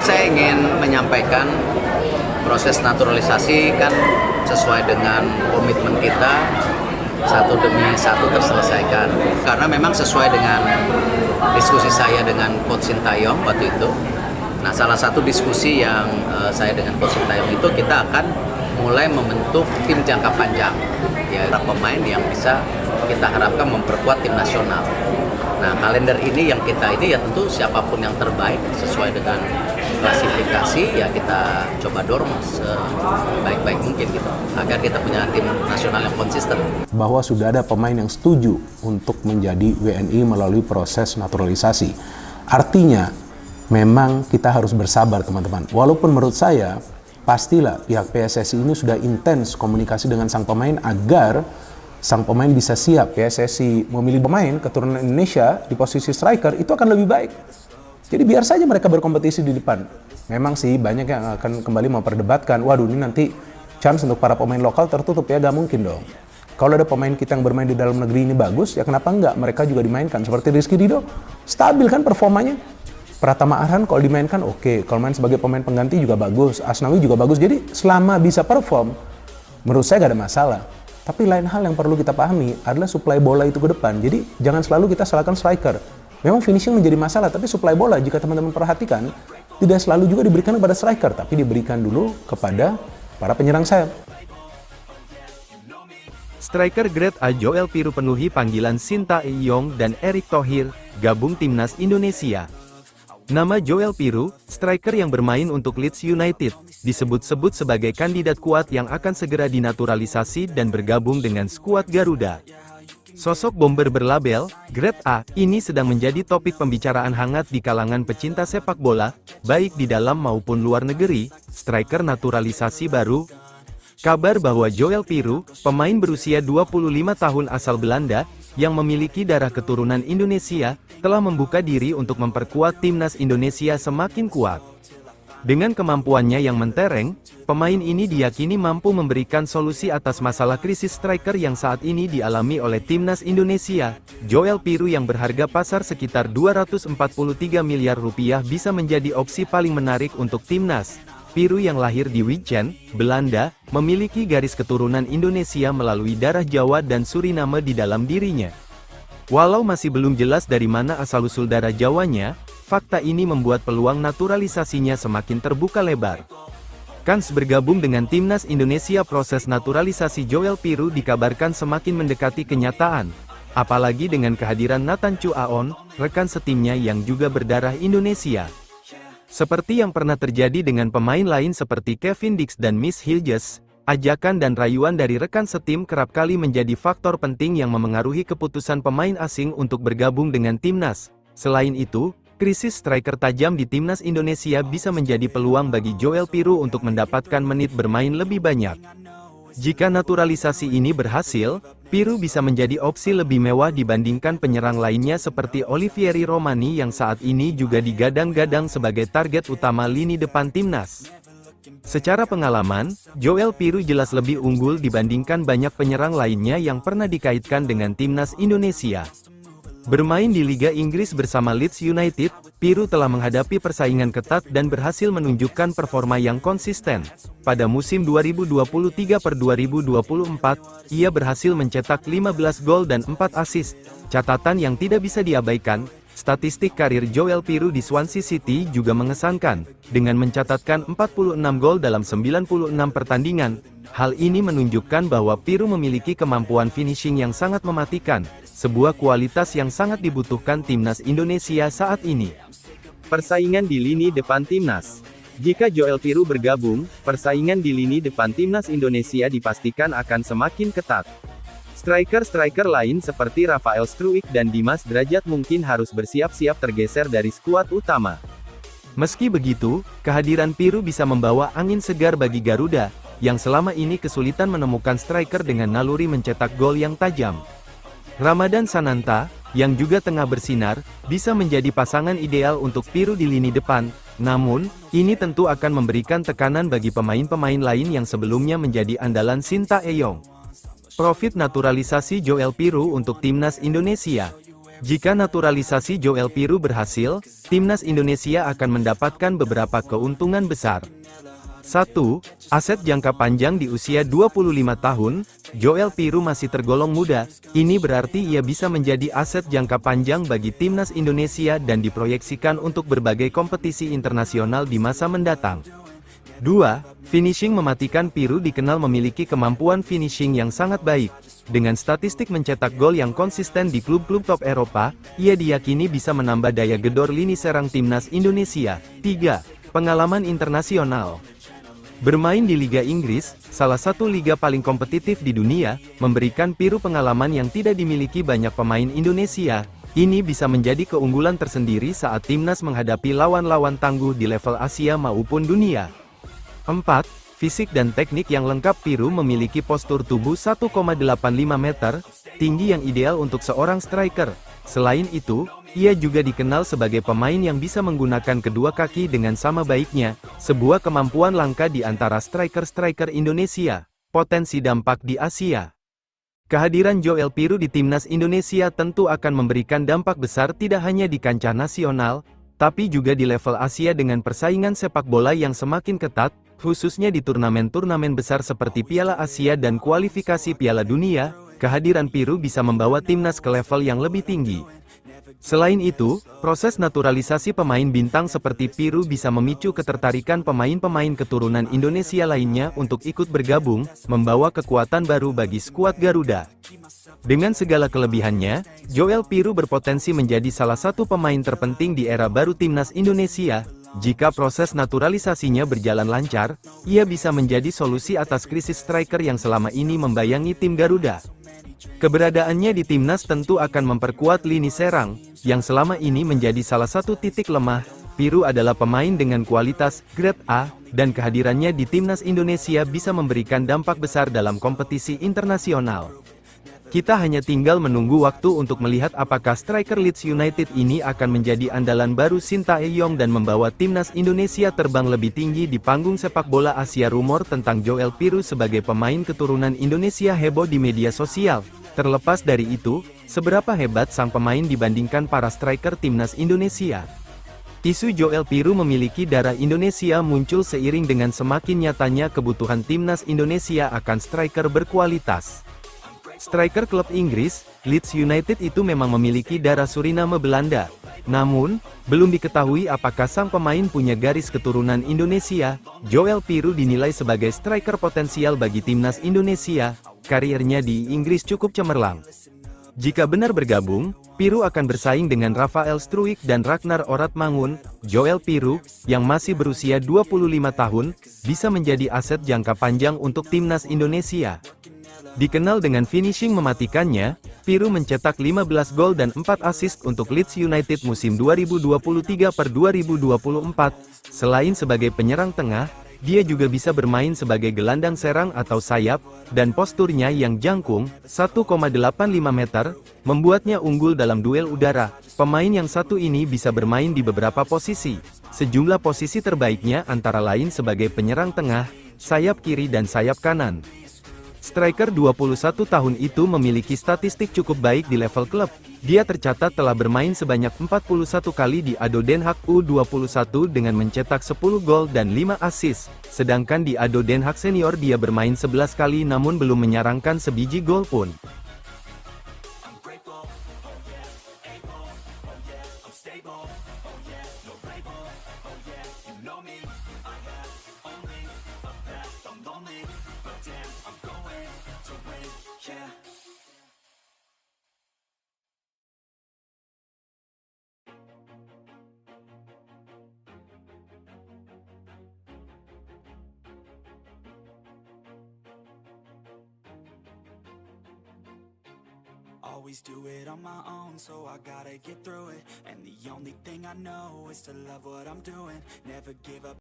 saya ingin menyampaikan proses naturalisasi kan sesuai dengan komitmen kita, satu demi satu terselesaikan. Karena memang sesuai dengan diskusi saya dengan Coach Sintayong waktu itu. Nah, salah satu diskusi yang saya dengan Coach Sintayong itu, kita akan mulai membentuk tim jangka panjang, ya, pemain yang bisa kita harapkan memperkuat tim nasional. Nah, kalender ini yang kita ini ya tentu siapapun yang terbaik sesuai dengan klasifikasi ya kita coba dorong sebaik-baik mungkin gitu agar kita punya tim nasional yang konsisten. Bahwa sudah ada pemain yang setuju untuk menjadi WNI melalui proses naturalisasi. Artinya memang kita harus bersabar teman-teman. Walaupun menurut saya pastilah pihak PSSI ini sudah intens komunikasi dengan sang pemain agar sang pemain bisa siap. PSSI memilih pemain keturunan Indonesia di posisi striker itu akan lebih baik. Jadi biar saja mereka berkompetisi di depan. Memang sih banyak yang akan kembali memperdebatkan, waduh ini nanti chance untuk para pemain lokal tertutup ya, gak mungkin dong. Kalau ada pemain kita yang bermain di dalam negeri ini bagus, ya kenapa enggak mereka juga dimainkan. Seperti Rizky Ridho, stabil kan performanya. Pratama Arhan kalau dimainkan oke, kalau main sebagai pemain pengganti juga bagus, Asnawi juga bagus. Jadi selama bisa perform, menurut saya gak ada masalah. Tapi lain hal yang perlu kita pahami adalah suplai bola itu ke depan. Jadi jangan selalu kita salahkan striker. Memang finishing menjadi masalah, tapi suplai bola jika teman-teman perhatikan tidak selalu juga diberikan kepada striker, tapi diberikan dulu kepada para penyerang sayap. Striker grade A Joel Piru penuhi panggilan Sintayong dan Erick Thohir, gabung timnas Indonesia. Nama Joel Piru, striker yang bermain untuk Leeds United, disebut-sebut sebagai kandidat kuat yang akan segera dinaturalisasi dan bergabung dengan skuad Garuda. Sosok bomber berlabel Grade A ini sedang menjadi topik pembicaraan hangat di kalangan pecinta sepak bola, baik di dalam maupun luar negeri. Striker naturalisasi baru. Kabar bahwa Joel Piru, pemain berusia 25 tahun asal Belanda, yang memiliki darah keturunan Indonesia, telah membuka diri untuk memperkuat timnas Indonesia semakin kuat. Dengan kemampuannya yang mentereng, pemain ini diyakini mampu memberikan solusi atas masalah krisis striker yang saat ini dialami oleh timnas Indonesia. Joel Piru yang berharga pasar sekitar 243 miliar rupiah bisa menjadi opsi paling menarik untuk timnas. Piru yang lahir di Wijchen, Belanda, memiliki garis keturunan Indonesia melalui darah Jawa dan Suriname di dalam dirinya. Walau masih belum jelas dari mana asal-usul darah Jawanya, fakta ini membuat peluang naturalisasinya semakin terbuka lebar. Kans bergabung dengan timnas Indonesia. Proses naturalisasi Joel Piru dikabarkan semakin mendekati kenyataan, apalagi dengan kehadiran Nathan Chu Aon, rekan setimnya yang juga berdarah Indonesia. Seperti yang pernah terjadi dengan pemain lain seperti Kevin Dix dan Miss Hilges, ajakan dan rayuan dari rekan setim kerap kali menjadi faktor penting yang memengaruhi keputusan pemain asing untuk bergabung dengan timnas. Selain itu, krisis striker tajam di timnas Indonesia bisa menjadi peluang bagi Joel Piru untuk mendapatkan menit bermain lebih banyak. Jika naturalisasi ini berhasil, Piru bisa menjadi opsi lebih mewah dibandingkan penyerang lainnya seperti Olivieri Romani yang saat ini juga digadang-gadang sebagai target utama lini depan timnas. Secara pengalaman, Joel Piru jelas lebih unggul dibandingkan banyak penyerang lainnya yang pernah dikaitkan dengan timnas Indonesia. Bermain di Liga Inggris bersama Leeds United, Piru telah menghadapi persaingan ketat dan berhasil menunjukkan performa yang konsisten. Pada musim 2023-2024, ia berhasil mencetak 15 gol dan 4 assist. Catatan yang tidak bisa diabaikan, statistik karir Joel Piru di Swansea City juga mengesankan, dengan mencatatkan 46 gol dalam 96 pertandingan. Hal ini menunjukkan bahwa Piru memiliki kemampuan finishing yang sangat mematikan, sebuah kualitas yang sangat dibutuhkan timnas Indonesia saat ini. Persaingan di lini depan timnas. Jika Joel Piru bergabung, persaingan di lini depan timnas Indonesia dipastikan akan semakin ketat. Striker-striker lain seperti Rafael Struijk dan Dimas Drajat mungkin harus bersiap-siap tergeser dari skuad utama. Meski begitu, kehadiran Piru bisa membawa angin segar bagi Garuda, yang selama ini kesulitan menemukan striker dengan naluri mencetak gol yang tajam. Ramadan Sananta, yang juga tengah bersinar, bisa menjadi pasangan ideal untuk Piru di lini depan. Namun, ini tentu akan memberikan tekanan bagi pemain-pemain lain yang sebelumnya menjadi andalan Sintayong. Profit naturalisasi Joel Piru untuk timnas Indonesia. Jika naturalisasi Joel Piru berhasil, timnas Indonesia akan mendapatkan beberapa keuntungan besar. 1. Aset jangka panjang di usia 25 tahun, Joel Piru masih tergolong muda, ini berarti ia bisa menjadi aset jangka panjang bagi timnas Indonesia dan diproyeksikan untuk berbagai kompetisi internasional di masa mendatang. 2. Finishing mematikan. Piru dikenal memiliki kemampuan finishing yang sangat baik. Dengan statistik mencetak gol yang konsisten di klub-klub top Eropa, ia diyakini bisa menambah daya gedor lini serang timnas Indonesia. 3. Pengalaman internasional. Bermain di Liga Inggris, salah satu liga paling kompetitif di dunia, memberikan Piru pengalaman yang tidak dimiliki banyak pemain Indonesia. Ini bisa menjadi keunggulan tersendiri saat timnas menghadapi lawan-lawan tangguh di level Asia maupun dunia. 4. Fisik dan teknik yang lengkap. Piru memiliki postur tubuh 1,85 meter, tinggi yang ideal untuk seorang striker. Selain itu, ia juga dikenal sebagai pemain yang bisa menggunakan kedua kaki dengan sama baiknya, sebuah kemampuan langka di antara striker-striker Indonesia. Potensi dampak di Asia. Kehadiran Joel Piru di timnas Indonesia tentu akan memberikan dampak besar tidak hanya di kancah nasional, tapi juga di level Asia dengan persaingan sepak bola yang semakin ketat, khususnya di turnamen-turnamen besar seperti Piala Asia dan kualifikasi Piala Dunia. Kehadiran Piru bisa membawa timnas ke level yang lebih tinggi. Selain itu, proses naturalisasi pemain bintang seperti Piru bisa memicu ketertarikan pemain-pemain keturunan Indonesia lainnya untuk ikut bergabung, membawa kekuatan baru bagi skuad Garuda. Dengan segala kelebihannya, Joel Piru berpotensi menjadi salah satu pemain terpenting di era baru timnas Indonesia. Jika proses naturalisasinya berjalan lancar, ia bisa menjadi solusi atas krisis striker yang selama ini membayangi tim Garuda. Keberadaannya di timnas tentu akan memperkuat lini serang, yang selama ini menjadi salah satu titik lemah. Piru adalah pemain dengan kualitas grade A, dan kehadirannya di timnas Indonesia bisa memberikan dampak besar dalam kompetisi internasional. Kita hanya tinggal menunggu waktu untuk melihat apakah striker Leeds United ini akan menjadi andalan baru Sintayong dan membawa timnas Indonesia terbang lebih tinggi di panggung sepak bola Asia. Rumor tentang Joel Piru sebagai pemain keturunan Indonesia heboh di media sosial. Terlepas dari itu, seberapa hebat sang pemain dibandingkan para striker timnas Indonesia? Isu Joel Piru memiliki darah Indonesia muncul seiring dengan semakin nyatanya kebutuhan timnas Indonesia akan striker berkualitas. Striker klub Inggris, Leeds United itu memang memiliki darah Suriname Belanda. Namun, belum diketahui apakah sang pemain punya garis keturunan Indonesia. Joel Piru dinilai sebagai striker potensial bagi timnas Indonesia. Karirnya di Inggris cukup cemerlang. Jika benar bergabung, Piru akan bersaing dengan Rafael Struijk dan Ragnar Oratmangun. Joel Piru, yang masih berusia 25 tahun, bisa menjadi aset jangka panjang untuk timnas Indonesia. Dikenal dengan finishing mematikannya, Piru mencetak 15 gol dan 4 assist untuk Leeds United musim 2023-2024. Selain sebagai penyerang tengah, dia juga bisa bermain sebagai gelandang serang atau sayap, dan posturnya yang jangkung, 1,85 meter, membuatnya unggul dalam duel udara. Pemain yang satu ini bisa bermain di beberapa posisi. Sejumlah posisi terbaiknya antara lain sebagai penyerang tengah, sayap kiri dan sayap kanan. Striker 21 tahun itu memiliki statistik cukup baik di level klub. Dia tercatat telah bermain sebanyak 41 kali di ADO Den Haag U21 dengan mencetak 10 gol dan 5 assist. Sedangkan di ADO Den Haag Senior dia bermain 11 kali namun belum menyarangkan sebiji gol pun. Always do it on my own, so I gotta get through it. And the only thing I know is to love what I'm doing. Never give up.